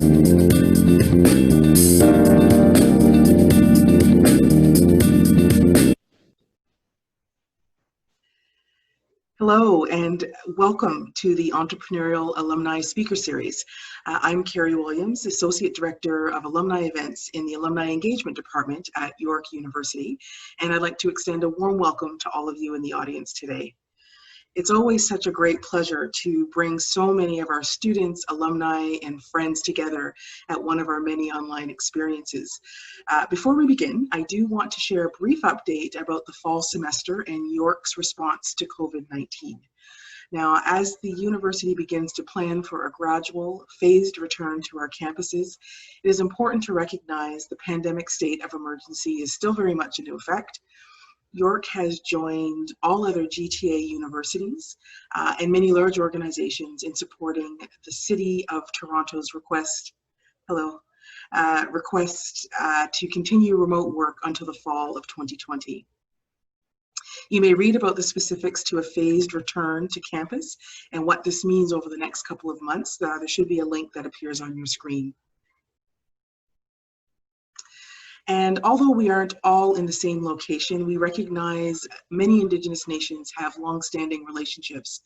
Hello and welcome to the Entrepreneurial Alumni Speaker Series. I'm Carrie Williams, Associate Director of Alumni Events in the Alumni Engagement Department at York University, and I'd like to extend a warm welcome to all of you in the audience today. It's always such a great pleasure to bring so many of our students, alumni, and friends together at one of our many online experiences. Before we begin, I do want to share a brief update about the fall semester and York's response to COVID-19. Now, as the university begins to plan for a gradual, phased return to our campuses, it is important to recognize the pandemic state of emergency is still very much in effect. York has joined all other GTA universities and many large organizations in supporting the City of Toronto's request to continue remote work until the fall of 2020. You may read about the specifics to a phased return to campus and what this means over the next couple of months. There should be a link that appears on your screen. And although we aren't all in the same location, we recognize many Indigenous nations have long-standing relationships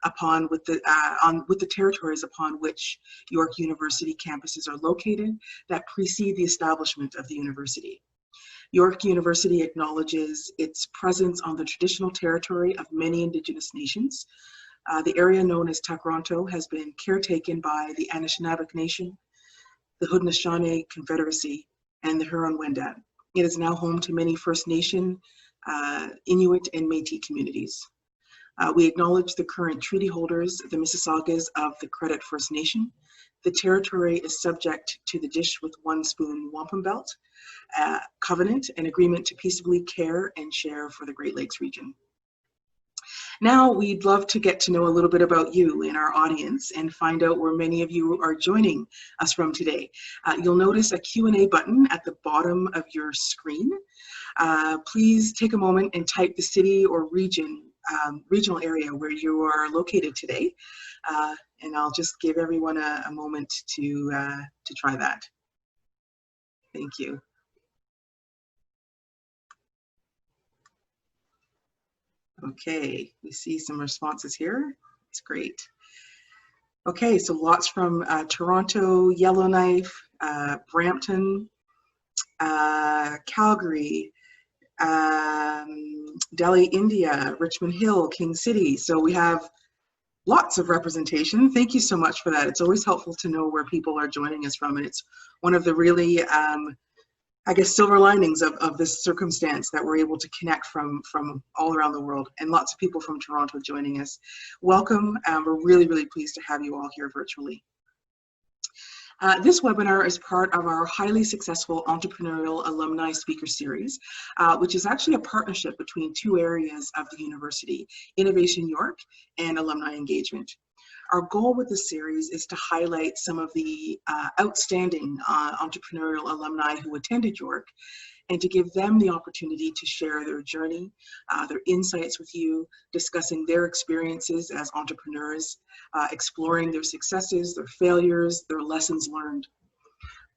with the territories upon which York University campuses are located that precede the establishment of the university. York University acknowledges its presence on the traditional territory of many Indigenous nations. The area known as Takronto has been caretaken by the Anishinaabe Nation, the Haudenosaunee Confederacy, and the Huron-Wendat. It is now home to many First Nation, Inuit, and Métis communities. We acknowledge the current treaty holders, the Mississaugas of the Credit First Nation. The territory is subject to the Dish with One Spoon Wampum Belt Covenant, an agreement to peaceably care and share for the Great Lakes region. Now, we'd love to get to know a little bit about you in our audience and find out where many of you are joining us from today. You'll notice a Q&A button at the bottom of your screen. Please take a moment and type the city or regional area where you are located today. And I'll just give everyone a moment to try that. Thank you. Okay, we see some responses here. It's great. Okay, so lots from Toronto, Yellowknife, Brampton, Calgary, Delhi, India, Richmond Hill, King City. So we have lots of representation. Thank you so much for that. It's always helpful to know where people are joining us from, and it's one of the really I guess silver linings of this circumstance that we're able to connect from all around the world, and lots of people from Toronto joining us. Welcome. We're really, really pleased to have you all here virtually. This webinar is part of our highly successful Entrepreneurial Alumni Speaker Series, which is actually a partnership between two areas of the university, Innovation York and Alumni Engagement. Our goal with this series is to highlight some of the outstanding entrepreneurial alumni who attended York and to give them the opportunity to share their journey, their insights with you, discussing their experiences as entrepreneurs, exploring their successes, their failures, their lessons learned.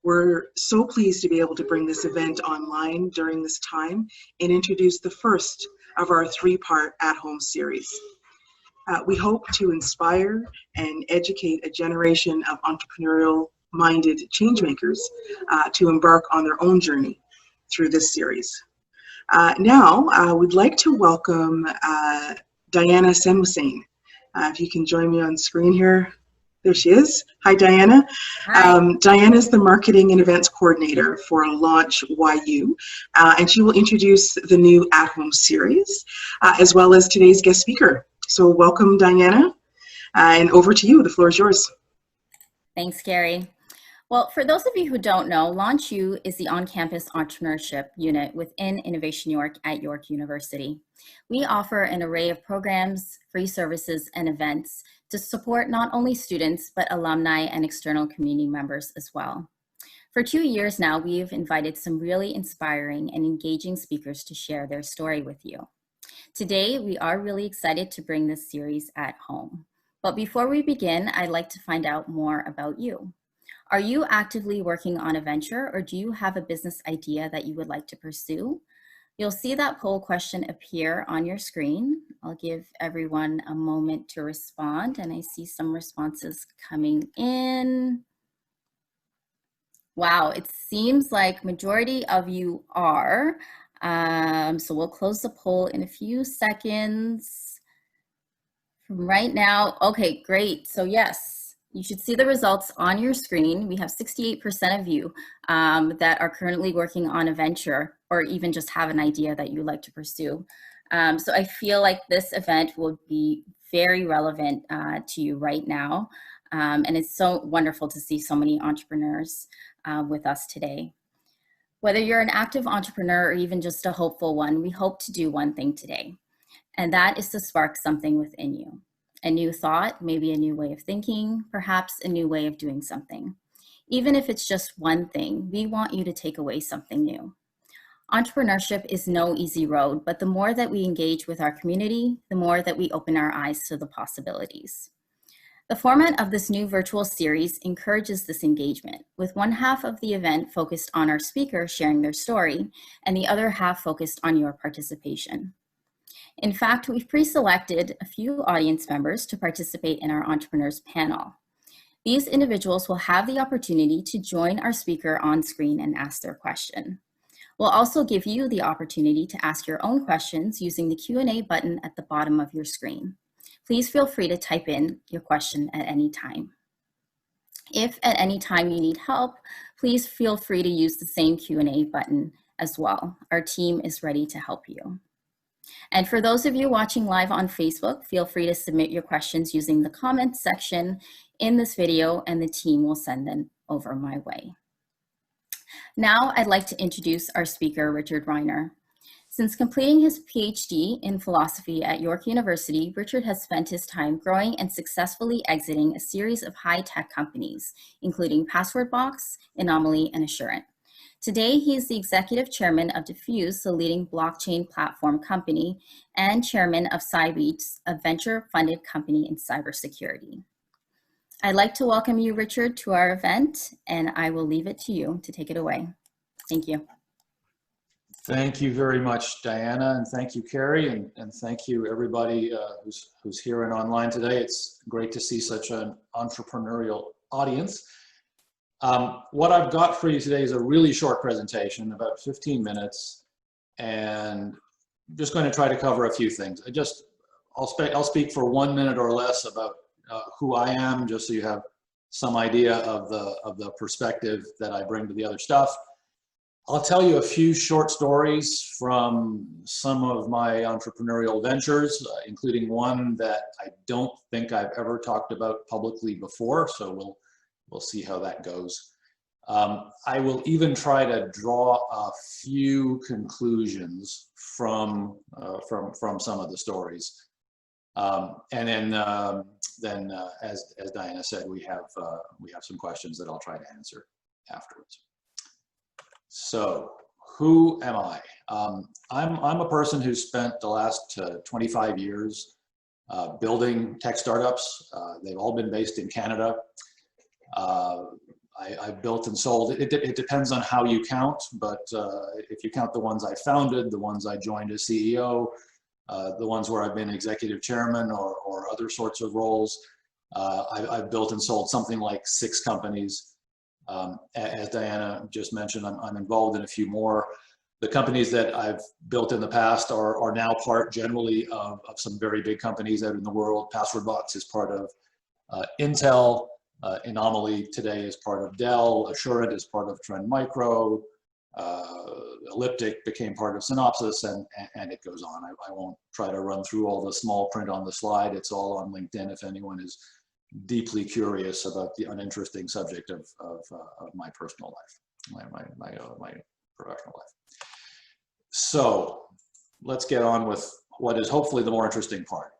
We're so pleased to be able to bring this event online during this time and introduce the first of our three-part at-home series. We hope to inspire and educate a generation of entrepreneurial-minded changemakers to embark on their own journey through this series. Now, we'd like to welcome Diana Senhussein. If you can join me on screen here. There she is. Hi, Diana. Hi. Diana is the Marketing and Events Coordinator for Launch YU, and she will introduce the new at-home series, as well as today's guest speaker. So welcome, Diana, and over to you. The floor is yours. Thanks, Carrie. Well, for those of you who don't know, Launch U is the on-campus entrepreneurship unit within Innovation York at York University. We offer an array of programs, free services, and events to support not only students, but alumni and external community members as well. For 2 years now, we've invited some really inspiring and engaging speakers to share their story with you. Today, we are really excited to bring this series at home. But before we begin, I'd like to find out more about you. Are you actively working on a venture, or do you have a business idea that you would like to pursue? You'll see that poll question appear on your screen. I'll give everyone a moment to respond, and I see some responses coming in. Wow, it seems like majority of you are. So we'll close the poll in a few seconds. From right now, okay, great. So yes, you should see the results on your screen. We have 68% of you that are currently working on a venture or even just have an idea that you like to pursue. So I feel like this event will be very relevant to you right now. And it's so wonderful to see so many entrepreneurs with us today. Whether you're an active entrepreneur or even just a hopeful one, we hope to do one thing today. And that is to spark something within you. A new thought, maybe a new way of thinking, perhaps a new way of doing something. Even if it's just one thing, we want you to take away something new. Entrepreneurship is no easy road, but the more that we engage with our community, the more that we open our eyes to the possibilities. The format of this new virtual series encourages this engagement, with one half of the event focused on our speaker sharing their story, and the other half focused on your participation. In fact, we've pre-selected a few audience members to participate in our entrepreneurs panel. These individuals will have the opportunity to join our speaker on screen and ask their question. We'll also give you the opportunity to ask your own questions using the Q&A button at the bottom of your screen. Please feel free to type in your question at any time. If at any time you need help, please feel free to use the same Q&A button as well. Our team is ready to help you. And for those of you watching live on Facebook, feel free to submit your questions using the comments section in this video, and the team will send them over my way. Now I'd like to introduce our speaker, Richard Reiner. Since completing his PhD in philosophy at York University, Richard has spent his time growing and successfully exiting a series of high-tech companies, including PasswordBox, Enomaly, and Assurent. Today, he is the executive chairman of dfuse, the leading blockchain platform company, and chairman of Cybeats, a venture-funded company in cybersecurity. I'd like to welcome you, Richard, to our event, and I will leave it to you to take it away. Thank you. Thank you very much, Diana, and thank you, Carrie, and thank you, everybody who's here and online today. It's great to see such an entrepreneurial audience. What I've got for you today is a really short presentation, about 15 minutes, and I'm just going to try to cover a few things. I'll speak for 1 minute or less about who I am, just so you have some idea of the perspective that I bring to the other stuff. I'll tell you a few short stories from some of my entrepreneurial ventures, including one that I don't think I've ever talked about publicly before, so we'll see how that goes. I will even try to draw a few conclusions from some of the stories. And then as Diana said, we have some questions that I'll try to answer afterwards. So, who am I? I'm a person who spent the last 25 years building tech startups. They've all been based in Canada. I've built and sold. It depends on how you count, but if you count the ones I founded, the ones I joined as CEO, the ones where I've been executive chairman or other sorts of roles, I've built and sold something like 6 companies. As Diana just mentioned, I'm involved in a few more. The companies that I've built in the past are now part generally of some very big companies out in the world. PasswordBox is part of Intel. Enomaly today is part of Dell. Assurent is part of Trend Micro. Elliptic became part of Synopsys, and it goes on. I won't try to run through all the small print on the slide. It's all on LinkedIn if anyone is deeply curious about the uninteresting subject of my personal life, my professional life. So let's get on with what is hopefully the more interesting part.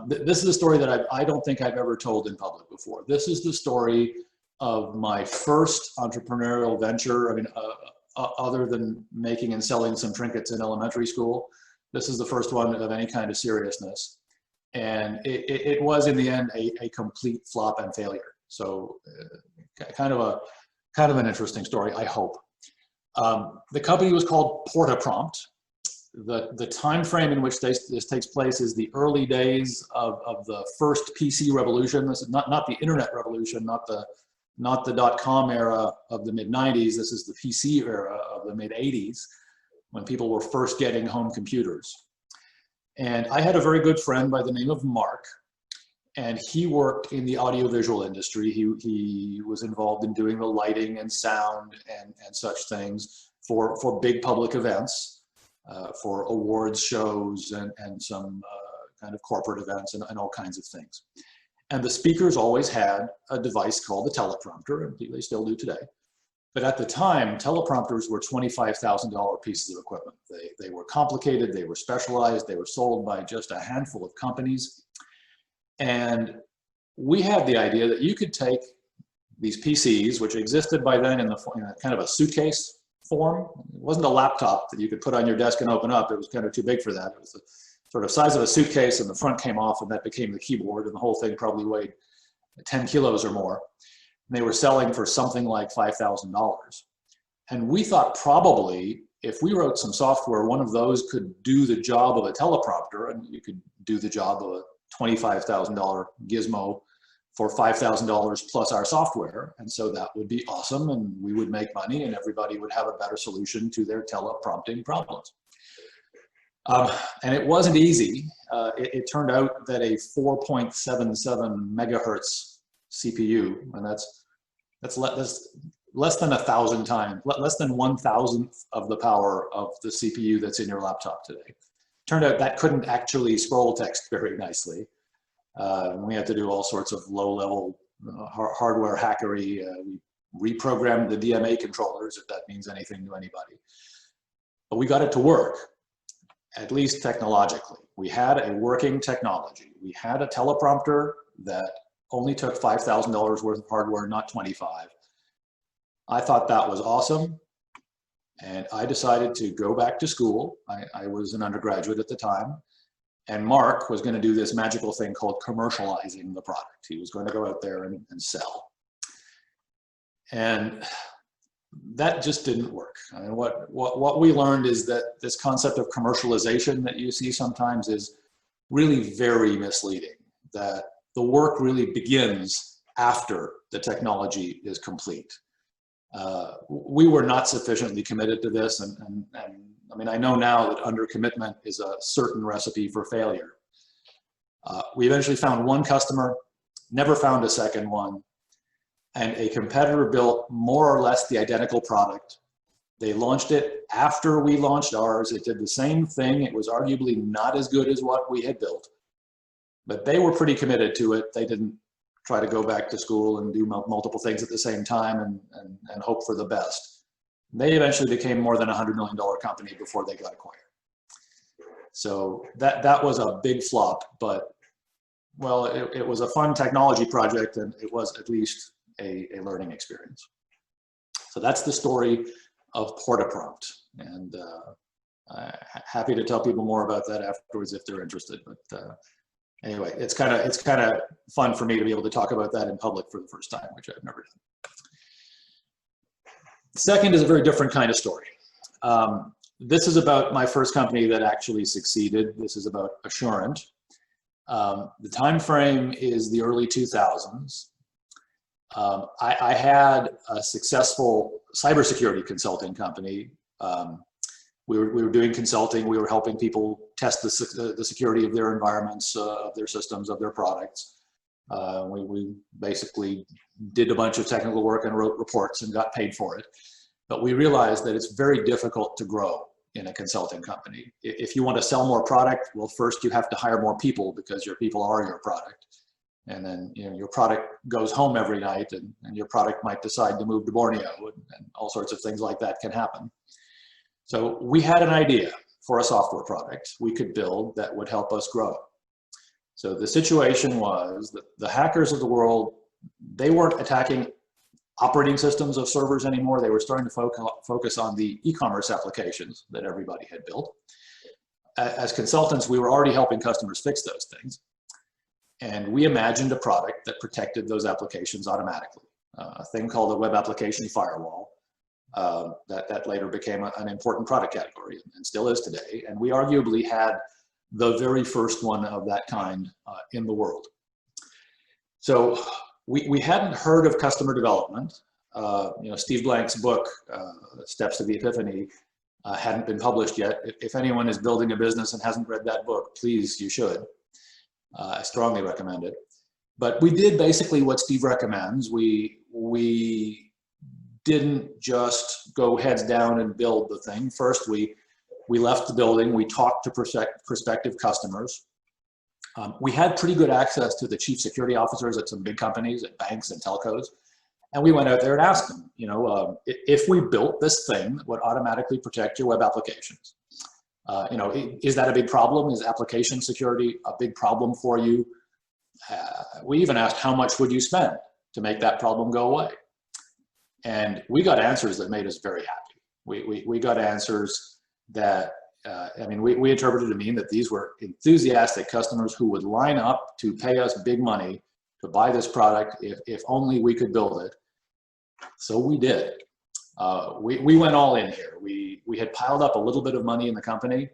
This is a story that I don't think I've ever told in public before. This is the story of my first entrepreneurial venture. I mean, other than making and selling some trinkets in elementary school, this is the first one of any kind of seriousness. And it was in the end a complete flop and failure. So kind of an interesting story, I hope. The company was called portaprompt. The time frame in which this takes place is the early days of the first PC revolution. This is not the internet revolution, not the .com era of the mid-90s. This is the PC era of the mid-80s, when people were first getting home computers. And I had a very good friend by the name of Mark, and he worked in the audiovisual industry. He was involved in doing the lighting and sound and such things for big public events. For awards shows and some kind of corporate events and all kinds of things. And the speakers always had a device called the teleprompter, and they still do today. But at the time, teleprompters were $25,000 pieces of equipment. They were complicated, they were specialized, they were sold by just a handful of companies. And we had the idea that you could take these PCs, which existed by then in kind of a suitcase form. It wasn't a laptop that you could put on your desk and open up. It was kind of too big for that. It was the sort of size of a suitcase, and the front came off, and that became the keyboard, and the whole thing probably weighed 10 kilos or more. And they were selling for something like $5,000. And we thought probably if we wrote some software, one of those could do the job of a teleprompter, and you could do the job of a $25,000 gizmo for $5,000 plus our software. And so that would be awesome, and we would make money, and everybody would have a better solution to their teleprompting problems. And it wasn't easy. It turned out that a 4.77 megahertz CPU, and that's less than 1,000 times, less than 1,000th of the power of the CPU that's in your laptop today. Turned out that couldn't actually scroll text very nicely. We had to do all sorts of low-level hardware hackery. We reprogrammed the DMA controllers, if that means anything to anybody. But we got it to work, at least technologically. We had a working technology. We had a teleprompter that only took $5,000 worth of hardware, not 25. I thought that was awesome. And I decided to go back to school. I was an undergraduate at the time. And Mark was going to do this magical thing called commercializing the product. He was going to go out there and sell. And that just didn't work. I mean, what we learned is that this concept of commercialization that you see sometimes is really very misleading, that the work really begins after the technology is complete. We were not sufficiently committed to this, and I mean, I know now that undercommitment is a certain recipe for failure. We eventually found one customer, never found a second one, and a competitor built more or less the identical product. They launched it after we launched ours. It did the same thing. It was arguably not as good as what we had built, but they were pretty committed to it. They didn't try to go back to school and do multiple things at the same time and hope for the best. They eventually became more than $100 million company before they got acquired. So that was a big flop, but well, it was a fun technology project, and it was at least a learning experience. So that's the story of portaprompt, and happy to tell people more about that afterwards if they're interested. But anyway, it's kind of fun for me to be able to talk about that in public for the first time, which I've never done. The second is a very different kind of story. This is about my first company that actually succeeded. This is about Assurent. The time frame is the early 2000s. I had a successful cybersecurity consulting company. We were doing consulting. We were helping people test the security of their environments, of their systems, of their products. We basically did a bunch of technical work and wrote reports and got paid for it. But we realized that it's very difficult to grow in a consulting company. If you want to sell more product, well, first you have to hire more people because your people are your product. And then your product goes home every night, and your product might decide to move to Borneo, and all sorts of things like that can happen. So we had an idea for a software product we could build that would help us grow. So the situation was that the hackers of the world, they weren't attacking operating systems of servers anymore. They were starting to focus on the e-commerce applications that everybody had built. As consultants, we were already helping customers fix those things. And we imagined a product that protected those applications automatically, a thing called a web application firewall that later became an important product category and still is today. And we arguably had the very first one of that kind in the world. So we hadn't heard of customer development. Steve Blank's book, Steps to the Epiphany, hadn't been published yet. If anyone is building a business and hasn't read that book, please, you should. I strongly recommend it. But we did basically what Steve recommends. We didn't just go heads down and build the thing. First, we left the building. We talked to prospective customers. We had pretty good access to the chief security officers at some big companies, at banks and telcos. And we went out there and asked them, if we built this thing that would automatically protect your web applications, is that a big problem? Is application security a big problem for you? We even asked, how much would you spend to make that problem go away? And we got answers that made us very happy. We got answers that, we interpreted to mean that these were enthusiastic customers who would line up to pay us big money to buy this product if only we could build it. So we did. We went all in here. We had piled up a little bit of money in the company.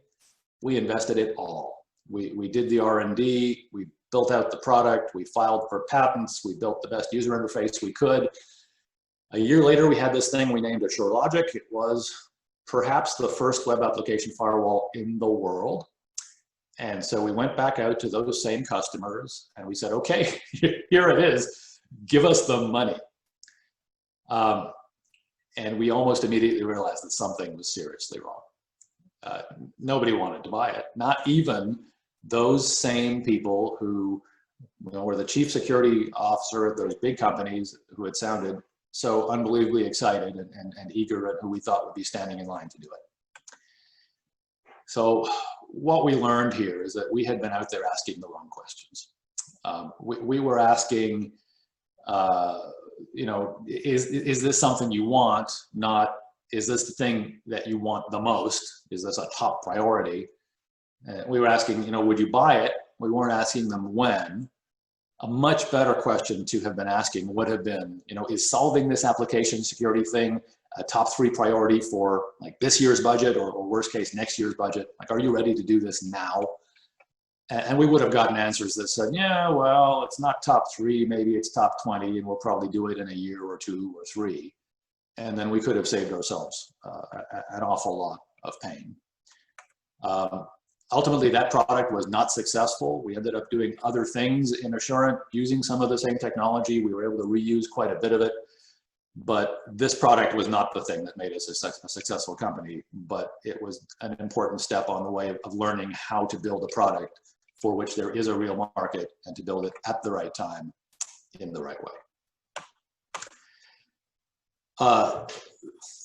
We invested it all. We did the R&D, we built out the product, we filed for patents, we built the best user interface we could. A year later, we had this thing we named Assurent. It was perhaps the first web application firewall in the world. And so we went back out to those same customers and we said, okay, here it is, give us the money. And we almost immediately realized that something was seriously wrong. Nobody wanted to buy it, not even those same people who were the chief security officer at those big companies who had sounded so unbelievably excited and eager and who we thought would be standing in line to do it. So what we learned here is that we had been out there asking the wrong questions. We were asking, is this something you want? Not, is this the thing that you want the most? Is this a top priority? We were asking, would you buy it? We weren't asking them when. A much better question to have been asking would have been, is solving this application security thing a top 3 priority for like this year's budget or worst case next year's budget? Like, are you ready to do this now? And we would have gotten answers that said, yeah, well, it's not top 3, maybe it's top 20, and we'll probably do it in a year or 2 or 3. And then we could have saved ourselves an awful lot of pain. Ultimately, that product was not successful. We ended up doing other things in Assurent using some of the same technology. We were able to reuse quite a bit of it. But this product was not the thing that made us a successful company, but it was an important step on the way of learning how to build a product for which there is a real market and to build it at the right time in the right way.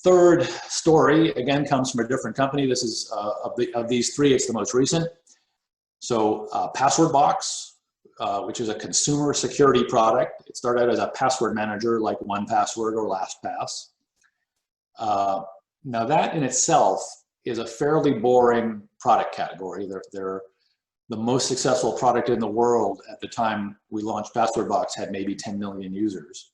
Third story, again, comes from a different company. This is, of these 3, it's the most recent. So PasswordBox, which is a consumer security product. It started out as a password manager like 1Password or LastPass. Now that in itself is a fairly boring product category. They're the most successful product in the world at the time we launched PasswordBox had maybe 10 million users.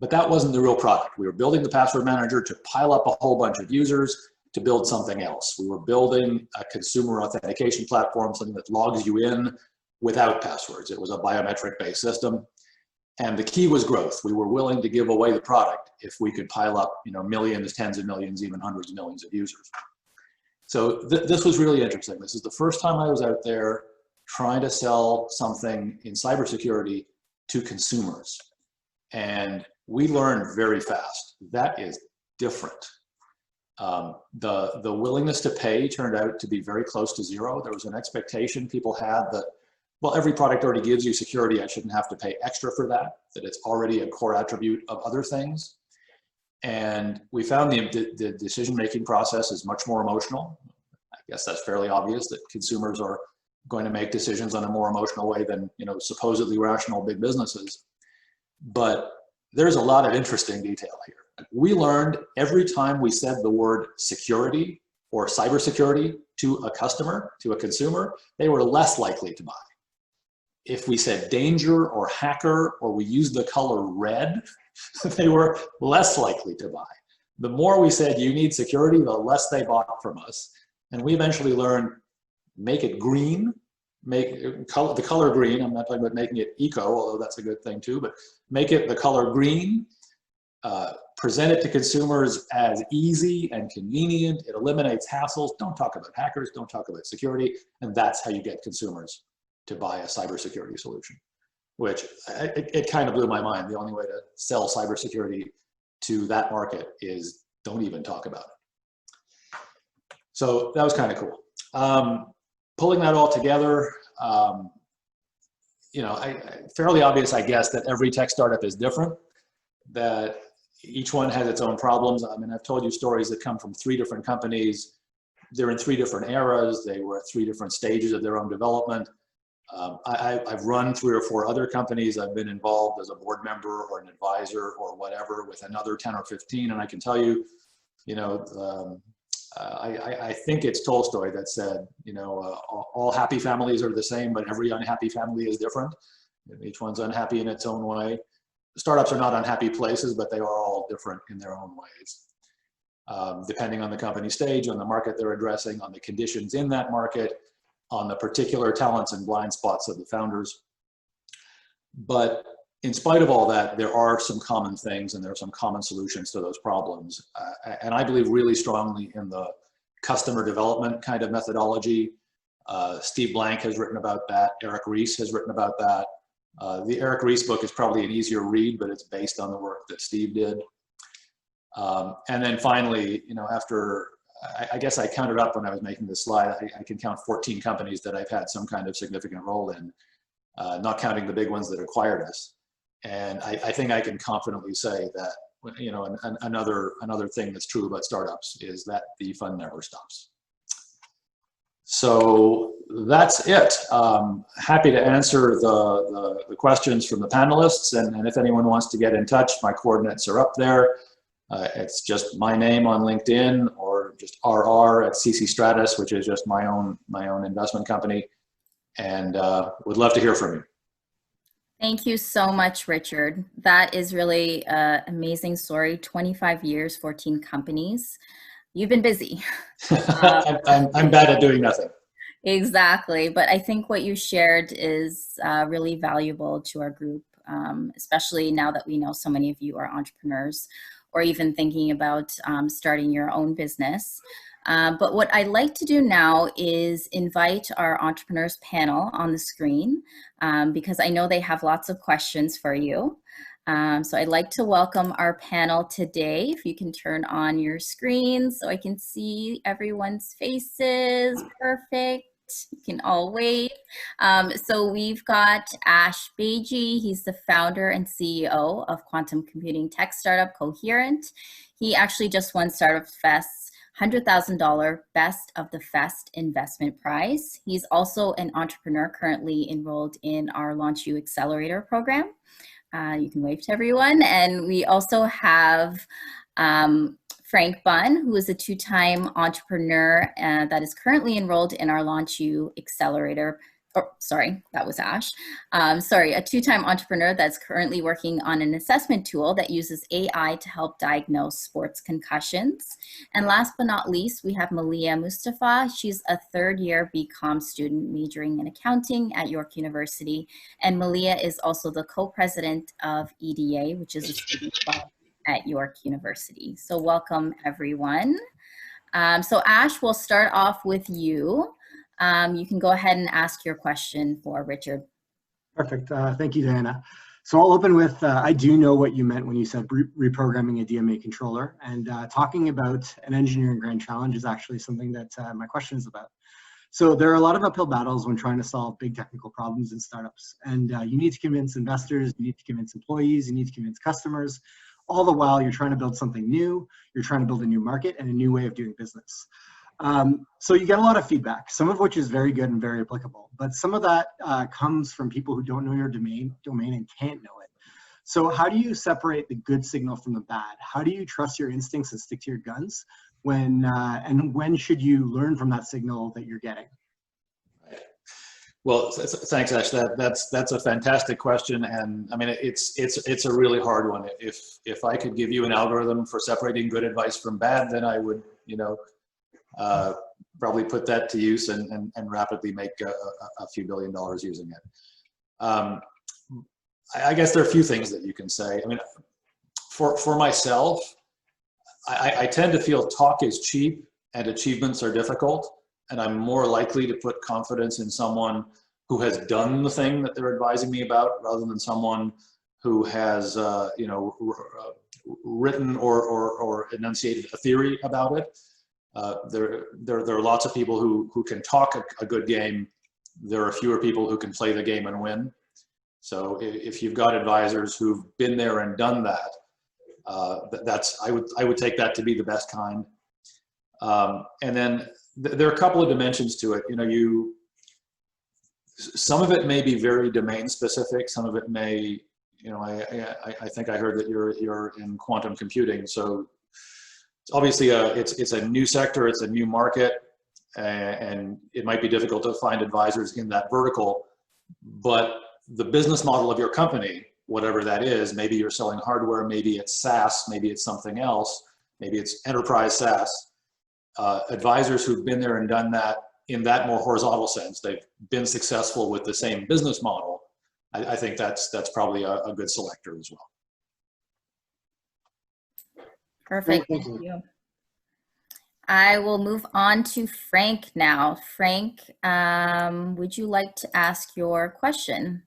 But that wasn't the real product. We were building the password manager to pile up a whole bunch of users to build something else. We were building a consumer authentication platform, something that logs you in without passwords. It was a biometric-based system. And the key was growth. We were willing to give away the product if we could pile up, millions, tens of millions, even hundreds of millions of users. So this was really interesting. This is the first time I was out there trying to sell something in cybersecurity to consumers. And we learned very fast. That is different. The willingness to pay turned out to be very close to 0. There was an expectation people had that, well, every product already gives you security. I shouldn't have to pay extra for that it's already a core attribute of other things. And we found the decision-making process is much more emotional. I guess that's fairly obvious that consumers are going to make decisions in a more emotional way than, supposedly rational big businesses. But there's a lot of interesting detail here. We learned every time we said the word security or cybersecurity to a customer, to a consumer, they were less likely to buy. if we said danger or hacker, or we used the color red, they were less likely to buy. The more we said you need security, the less they bought from us. And we eventually learned, make it green, the color green. I'm not talking about making it eco, although that's a good thing too, but make it the color green, present it to consumers as easy and convenient. It eliminates hassles. Don't talk about hackers, don't talk about security. And that's how you get consumers to buy a cybersecurity solution, which it kind of blew my mind. The only way to sell cybersecurity to that market is don't even talk about it. So that was kind of cool. Pulling that all together, you know, fairly obvious, I guess, that every tech startup is different, that each one has its own problems. I mean, I've told you stories that come from 3 different companies. They're in 3 different eras. They were at 3 different stages of their own development. I've run 3 or 4 other companies. I've been involved as a board member or an advisor or whatever with another 10 or 15. And I can tell you, you know, I think it's Tolstoy that said, you know, all happy families are the same, but every unhappy family is different. Each one's unhappy in its own way. Startups are not unhappy places, but they are all different in their own ways. Depending on the company stage, on the market they're addressing, on the conditions in that market, on the particular talents and blind spots of the founders. But in spite of all that, there are some common things and there are some common solutions to those problems. And I believe really strongly in the customer development kind of methodology. Steve Blank has written about that. Eric Ries has written about that. The Eric Ries book is probably an easier read, but it's based on the work that Steve did. And then finally, you know, after, I guess I counted up when I was making this slide, I can count 14 companies that I've had some kind of significant role in, not counting the big ones that acquired us. And I think I can confidently say that, you know, another thing that's true about startups is that the fun never stops. So that's it. Happy to answer the questions from the panelists, and if anyone wants to get in touch, my coordinates are up there. It's just my name on LinkedIn, or just RR at CC Stratus, which is just my own investment company, and would love to hear from you. Thank you so much, Richard. That is really an amazing story. 25 years, 14 companies. You've been busy. I'm bad at doing nothing. Exactly. But I think what you shared is really valuable to our group, especially now that we know so many of you are entrepreneurs or even thinking about starting your own business. But what I'd like to do now is invite our entrepreneurs panel on the screen because I know they have lots of questions for you. So I'd like to welcome our panel today. If you can turn on your screens so I can see everyone's faces. Perfect. You can all wave. So we've got Ash Beji. He's the founder and CEO of quantum computing tech startup Coherent. He actually just won Startup Fest's $100,000 Best of the Fest investment prize. He's also an entrepreneur currently enrolled in our Launch You Accelerator program. You can wave to everyone. And we also have Frank Bunn, who is a 2-time entrepreneur that is currently enrolled in our Launch You Accelerator. Oh, sorry, that was Ash. Sorry, a 2-time entrepreneur that's currently working on an assessment tool that uses AI to help diagnose sports concussions. And last but not least, we have Malia Mustafa. She's a 3rd-year BCom student majoring in accounting at York University. And Malia is also the co-president of EDA, which is a student club at York University. So welcome, everyone. So Ash, we'll start off with you. You can go ahead and ask your question for Richard. Perfect. Thank you, Diana. So I'll open with, I do know what you meant when you said reprogramming a DMA controller, and talking about an engineering grand challenge is actually something that my question is about. So there are a lot of uphill battles when trying to solve big technical problems in startups, and you need to convince investors, you need to convince employees, you need to convince customers. All the while you're trying to build something new, you're trying to build a new market and a new way of doing business. So you get a lot of feedback, some of which is very good and very applicable, but some of that comes from people who don't know your domain and can't know it. So how do you separate the good signal from the bad? How do you trust your instincts and stick to your guns and when should you learn from that signal that you're getting? Well, thanks, Ash. That's a fantastic question, and I mean it's a really hard one. If I could give you an algorithm for separating good advice from bad, then I would, you know, probably put that to use and rapidly make a few $1 billion using it. I guess there are a few things that you can say. I mean, for myself, I tend to feel talk is cheap and achievements are difficult. And I'm more likely to put confidence in someone who has done the thing that they're advising me about, rather than someone who has, you know, written or enunciated a theory about it. There are lots of people who can talk a good game. There are fewer people who can play the game and win. So if you've got advisors who've been there and done that, I would take that to be the best kind. And then there are a couple of dimensions to it. You know, some of it may be very domain specific. Some of it may, you know, I think I heard that you're in quantum computing. So obviously it's a new sector, it's a new market, and it might be difficult to find advisors in that vertical. But the business model of your company, whatever that is, maybe you're selling hardware, maybe it's SaaS, maybe it's something else, maybe it's enterprise SaaS. Advisors who've been there and done that in that more horizontal sense, they've been successful with the same business model. I think that's probably a good selector as well. Perfect, thank you. I will move on to Frank now. Frank, would you like to ask your question?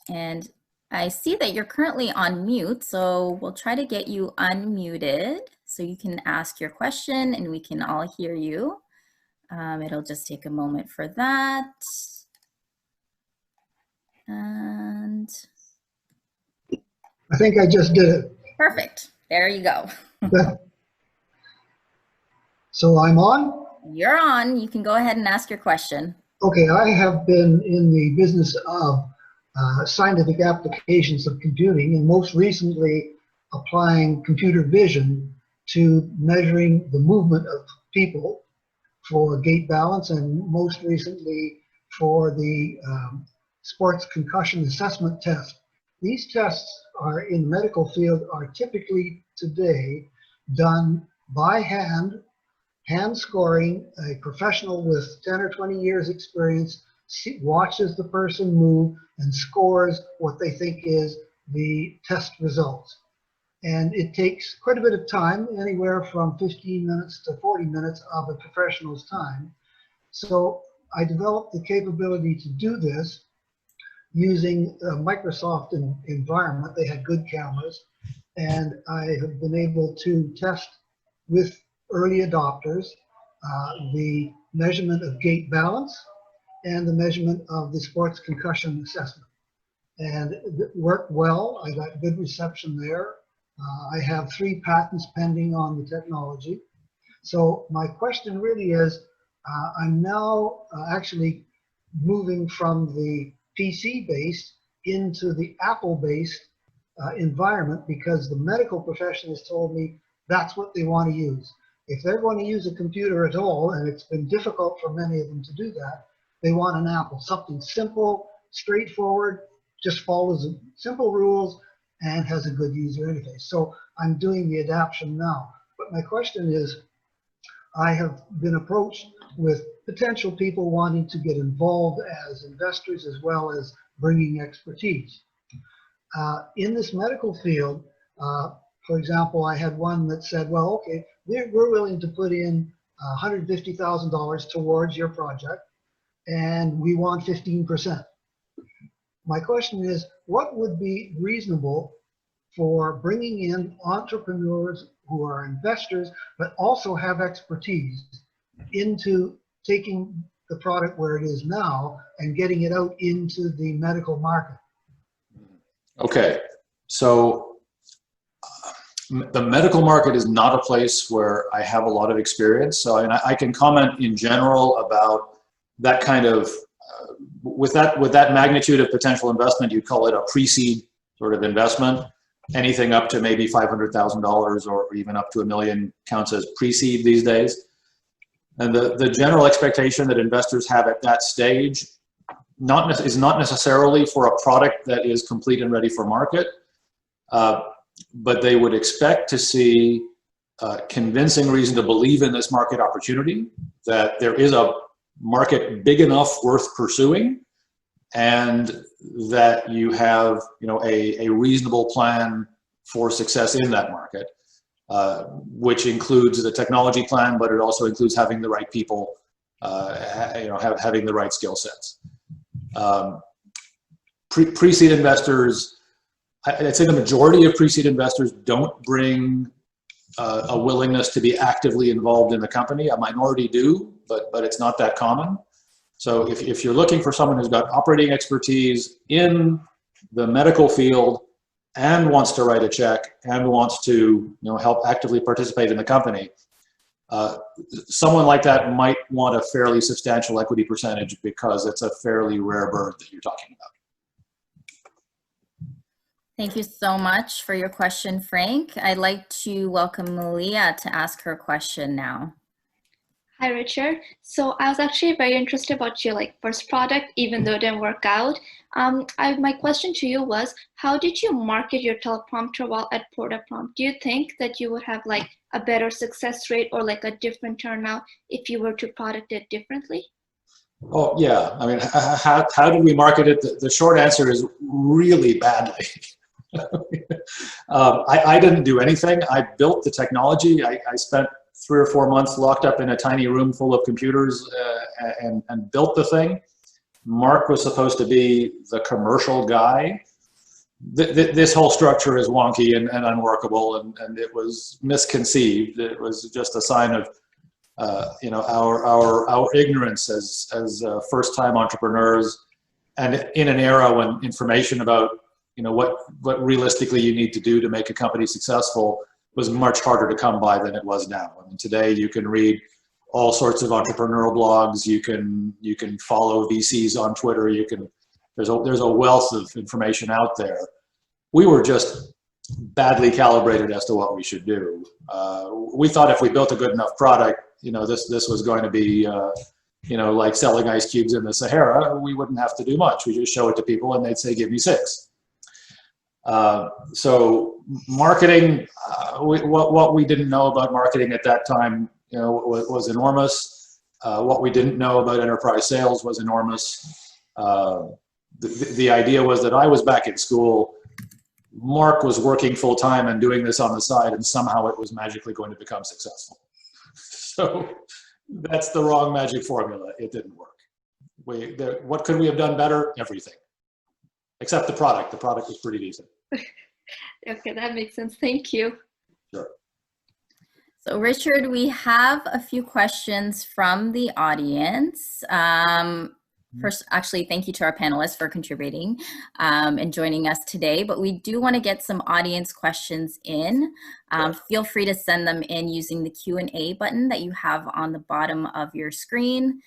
And I see that you're currently on mute, so we'll try to get you unmuted so you can ask your question and we can all hear you. It'll just take a moment for that. And I think I just did it. Perfect. There you go. So I'm on? You're on. You can go ahead and ask your question. Okay, I have been in the business of scientific applications of computing, and most recently applying computer vision to measuring the movement of people for gait balance, and most recently for the sports concussion assessment test. These tests are in the medical field are typically today done by hand scoring. A professional with 10 or 20 years experience watches the person move and scores what they think is the test results. And it takes quite a bit of time, anywhere from 15 minutes to 40 minutes of a professional's time. So I developed the capability to do this using a Microsoft environment. They had good cameras, and I have been able to test with early adopters the measurement of gait balance and the measurement of the sports concussion assessment. And it worked well. I got good reception there. I have 3 patents pending on the technology. So my question really is, I'm now actually moving from the PC-based into the Apple-based environment, because the medical profession has told me that's what they want to use. If they're going to use a computer at all, and it's been difficult for many of them to do that, they want an Apple, something simple, straightforward, just follows simple rules and has a good user interface. So I'm doing the adaptation now. But my question is, I have been approached with potential people wanting to get involved as investors as well as bringing expertise. In this medical field, for example, I had one that said, well, okay, we're willing to put in $150,000 towards your project, and we want 15%. My question is, what would be reasonable for bringing in entrepreneurs who are investors but also have expertise into taking the product where it is now and getting it out into the medical market? Okay, so the medical market is not a place where I have a lot of experience. So I can comment in general about that kind of, with that magnitude of potential investment, you'd call it a pre-seed sort of investment. Anything up to maybe $500,000 or even up to $1 million counts as pre-seed these days. And the general expectation that investors have at that stage is not necessarily for a product that is complete and ready for market, but they would expect to see convincing reason to believe in this market opportunity, that there is a market big enough worth pursuing, and that you have, you know, a reasonable plan for success in that market, which includes the technology plan, but it also includes having the right people, you know, having the right skill sets. Pre-seed investors, I'd say the majority of pre-seed investors don't bring a willingness to be actively involved in the company. A minority do, but it's not that common. So if you're looking for someone who's got operating expertise in the medical field and wants to write a check and wants to, you know, help actively participate in the company, someone like that might want a fairly substantial equity percentage, because it's a fairly rare bird that you're talking about. Thank you so much for your question, Frank. I'd like to welcome Malia to ask her question now. Hi, Richard. So I was actually very interested about your first product, even though it didn't work out. My question to you was, how did you market your teleprompter while at portaprompt? Do you think that you would have a better success rate or a different turnout if you were to product it differently? Oh yeah, I mean, how did we market it? The short answer is really badly. I didn't do anything. I built the technology. I spent 3 or 4 months locked up in a tiny room full of computers and built the thing. Mark was supposed to be the commercial guy. This whole structure is wonky and unworkable, and it was misconceived. It was just a sign of you know, our ignorance as first-time entrepreneurs, and in an era when information about, you know, what realistically you need to do to make a company successful was much harder to come by than it was now. I mean, today you can read all sorts of entrepreneurial blogs. You can follow VCs on Twitter. There's a wealth of information out there. We were just badly calibrated as to what we should do. We thought if we built a good enough product, you know, this was going to be, you know, like selling ice cubes in the Sahara. We wouldn't have to do much. We just show it to people and they'd say, give me 6. So marketing, what we didn't know about marketing at that time, you know, was enormous. What we didn't know about enterprise sales was enormous. The idea was that I was back in school, Mark was working full time and doing this on the side, and somehow it was magically going to become successful. So that's the wrong magic formula. It didn't work. What could we have done better? Everything. Except the product. The product was pretty decent. Okay, that makes sense. Thank you. Sure. So Richard, we have a few questions from the audience. First, actually, thank you to our panelists for contributing and joining us today, but we do want to get some audience questions in. Feel free to send them in using the Q&A button that you have on the bottom of your screen.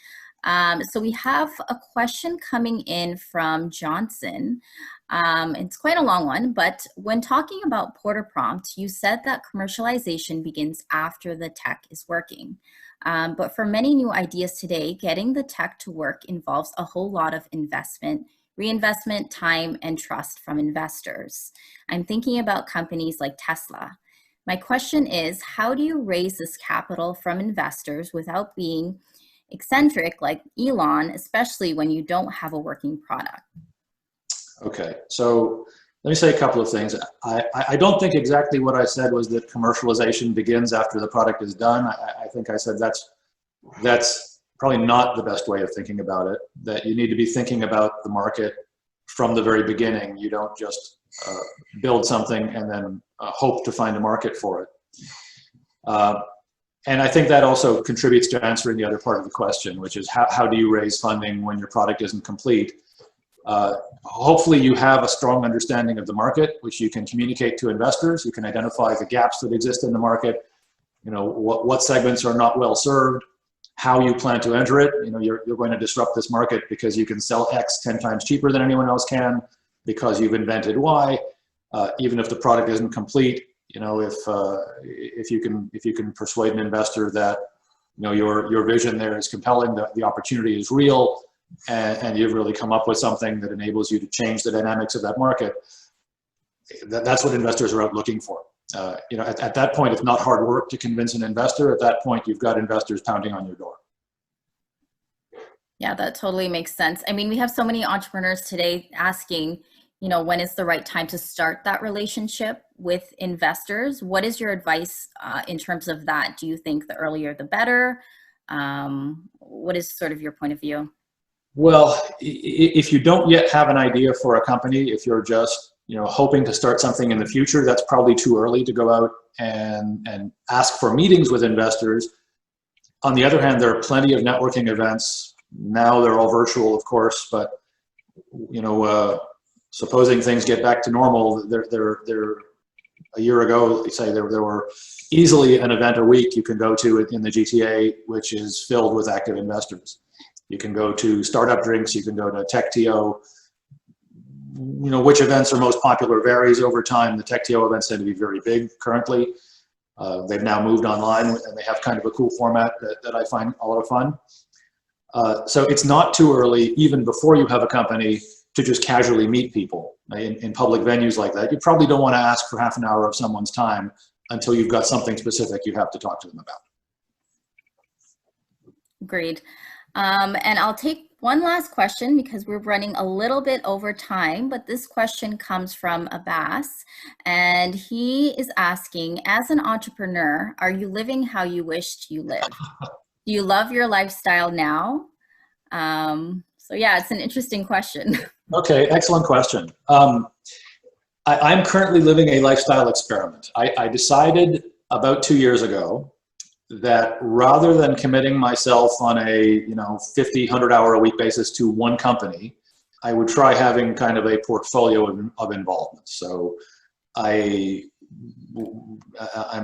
So we have a question coming in from Johnson. It's quite a long one, but when talking about portaprompt, you said that commercialization begins after the tech is working. But for many new ideas today, getting the tech to work involves a whole lot of investment, reinvestment, time, and trust from investors. I'm thinking about companies like Tesla. My question is, how do you raise this capital from investors without being eccentric like Elon, especially when you don't have a working product? Okay, so let me say a couple of things. I don't think exactly what I said was that commercialization begins after the product is done. I think I said that's probably not the best way of thinking about it, that you need to be thinking about the market from the very beginning. You don't just build something and then hope to find a market for it. And I think that also contributes to answering the other part of the question, which is how do you raise funding when your product isn't complete? Hopefully you have a strong understanding of the market, which you can communicate to investors. You can identify the gaps that exist in the market, you know, what segments are not well served, how you plan to enter it. You know, you're going to disrupt this market because you can sell X 10 times cheaper than anyone else can, because you've invented Y. Even if the product isn't complete, you know, if you can persuade an investor that, you know, your vision there is compelling, the opportunity is real, and you've really come up with something that enables you to change the dynamics of that market, that's what investors are out looking for. At that point, it's not hard work to convince an investor. At that point, you've got investors pounding on your door. Yeah, that totally makes sense. I mean, we have so many entrepreneurs today asking, when is the right time to start that relationship with investors? What is your advice in terms of that? Do you think the earlier the better? What is sort of your point of view? Well, if you don't yet have an idea for a company, if you're just hoping to start something in the future, that's probably too early to go out and ask for meetings with investors. On the other hand, there are plenty of networking events. Now they're all virtual, of course, but supposing things get back to normal, a year ago, say there were easily an event a week you can go to in the GTA, which is filled with active investors. You can go to startup drinks, you can go to TechTO. Which events are most popular varies over time. The TechTO events tend to be very big currently. They've now moved online, and they have kind of a cool format that I find a lot of fun. So it's not too early, even before you have a company, to just casually meet people in public venues like that. You probably don't want to ask for half an hour of someone's time until you've got something specific you have to talk to them about. Agreed. And I'll take one last question because we're running a little bit over time, but this question comes from Abbas, and he is asking, as an entrepreneur, are you living how you wished you lived? Do you love your lifestyle now? So yeah, it's an interesting question. Okay, excellent question. I'm currently living a lifestyle experiment. I decided about 2 years ago that rather than committing myself on a 50, 100-hour-a-week basis to one company, I would try having kind of a portfolio of involvement. So I'm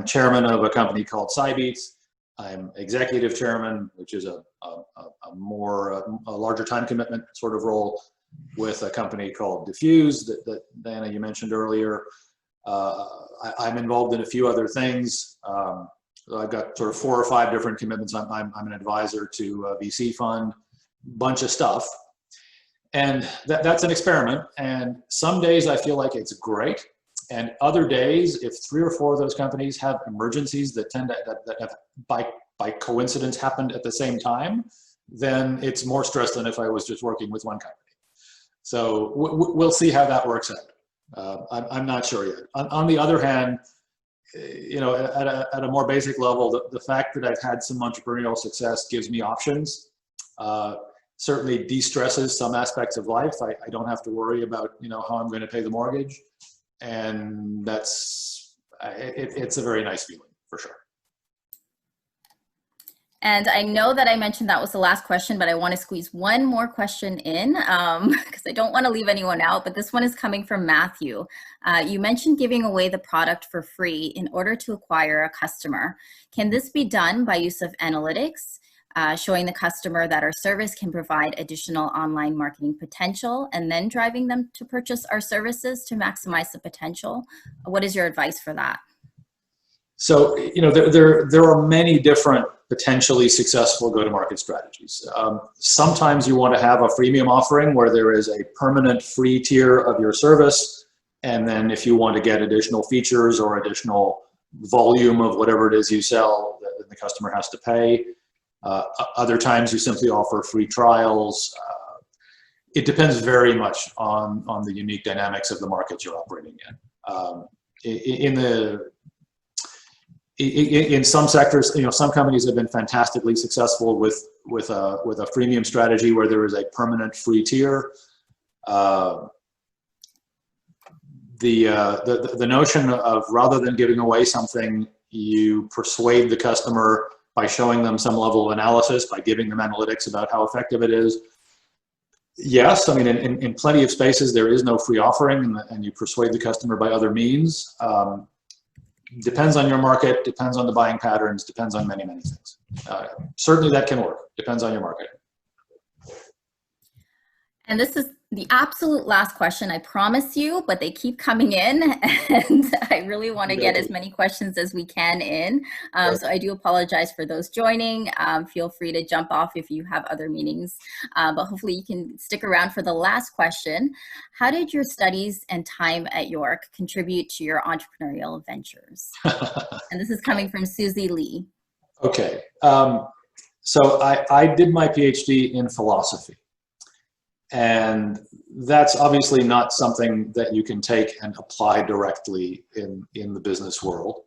chairman of a company called Cybeats. I'm executive chairman, which is a larger time commitment sort of role, with a company called dfuse that Diana, you mentioned earlier. I'm involved in a few other things. I've got sort of 4 or 5 different commitments. I'm an advisor to a VC fund, bunch of stuff. And that's an experiment. And some days I feel like it's great. And other days, if 3 or 4 of those companies have emergencies that have by coincidence happened at the same time, then it's more stress than if I was just working with one company. So we'll see how that works out. I'm not sure yet. On the other hand, at a more basic level, the fact that I've had some entrepreneurial success gives me options. Certainly de-stresses some aspects of life. I don't have to worry about how I'm going to pay the mortgage, and it's a very nice feeling for sure. And I know that I mentioned that was the last question, but I want to squeeze one more question in because I don't want to leave anyone out, but this one is coming from Matthew. You mentioned giving away the product for free in order to acquire a customer. Can this be done by use of analytics, showing the customer that our service can provide additional online marketing potential and then driving them to purchase our services to maximize the potential? What is your advice for that? So, there are many different potentially successful go-to-market strategies. Sometimes you want to have a freemium offering where there is a permanent free tier of your service, and then if you want to get additional features or additional volume of whatever it is you sell, then the customer has to pay. Other times you simply offer free trials. It depends very much on the unique dynamics of the market you're operating in. In some sectors, some companies have been fantastically successful with a freemium strategy where there is a permanent free tier. The notion of, rather than giving away something, you persuade the customer by showing them some level of analysis, by giving them analytics about how effective it is. Yes, I mean, in plenty of spaces there is no free offering, and you persuade the customer by other means. Depends on your market, depends on the buying patterns, depends on many, many things. Certainly that can work, depends on your market. And this is the absolute last question, I promise you, but they keep coming in, and I really want to get as many questions as we can in. So I do apologize for those joining. Feel free to jump off if you have other meetings, but hopefully you can stick around for the last question. How did your studies and time at York contribute to your entrepreneurial ventures? And this is coming from Susie Lee. Okay, so I did my PhD in philosophy. And that's obviously not something that you can take and apply directly in the business world.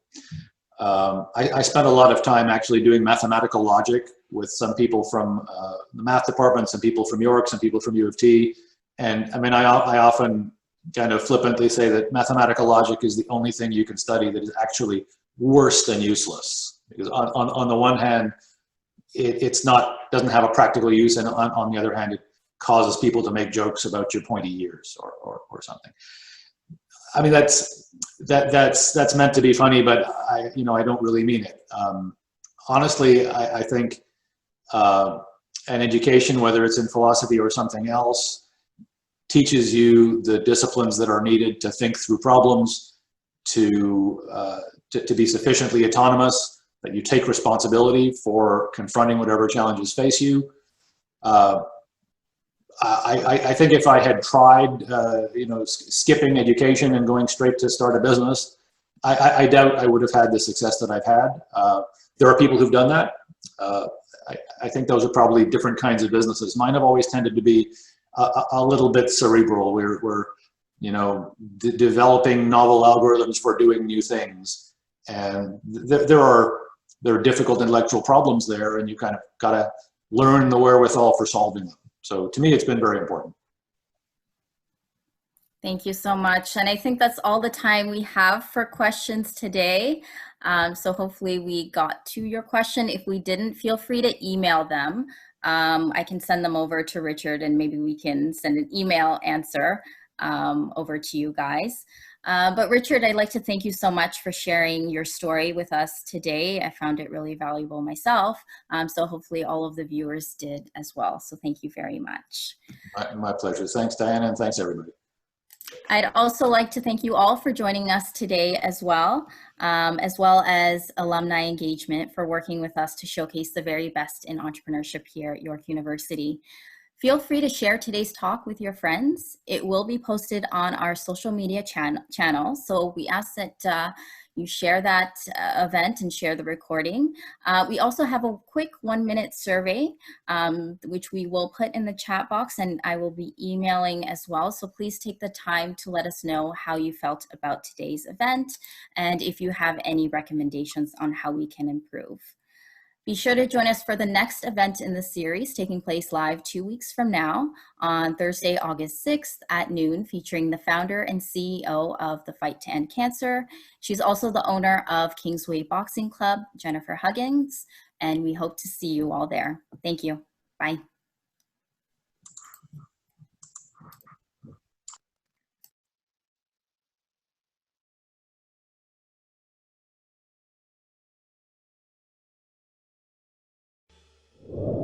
I spent a lot of time actually doing mathematical logic with some people from the math department, some people from York, some people from U of T. And I mean, I often kind of flippantly say that mathematical logic is the only thing you can study that is actually worse than useless. Because on the one hand, doesn't have a practical use, and on the other hand, it causes people to make jokes about your pointy ears or something. I mean, that's meant to be funny, but I don't really mean it. Honestly, I think an education, whether it's in philosophy or something else, teaches you the disciplines that are needed to think through problems, to be sufficiently autonomous, that you take responsibility for confronting whatever challenges face you. I think if I had tried, skipping education and going straight to start a business, I doubt I would have had the success that I've had. There are people who've done that. I think those are probably different kinds of businesses. Mine have always tended to be a little bit cerebral. We're developing novel algorithms for doing new things, and there are difficult intellectual problems there, and you kind of got to learn the wherewithal for solving them. So to me, it's been very important. Thank you so much. And I think that's all the time we have for questions today. So hopefully we got to your question. If we didn't, feel free to email them. I can send them over to Richard, and maybe we can send an email answer over to you guys. But Richard, I'd like to thank you so much for sharing your story with us today. I found it really valuable myself. So hopefully all of the viewers did as well. So thank you very much. My pleasure. Thanks, Diana, and thanks, everybody. I'd also like to thank you all for joining us today as well as Alumni Engagement for working with us to showcase the very best in entrepreneurship here at York University. Feel free to share today's talk with your friends. It will be posted on our social media channel. So we ask that you share that event and share the recording. We also have a quick 1-minute survey, which we will put in the chat box, and I will be emailing as well. So please take the time to let us know how you felt about today's event, and if you have any recommendations on how we can improve. Be sure to join us for the next event in the series, taking place live 2 weeks from now on Thursday, August 6th at noon, featuring the founder and CEO of the Fight to End Cancer. She's also the owner of Kingsway Boxing Club, Jennifer Huggins, and we hope to see you all there. Thank you. Bye. You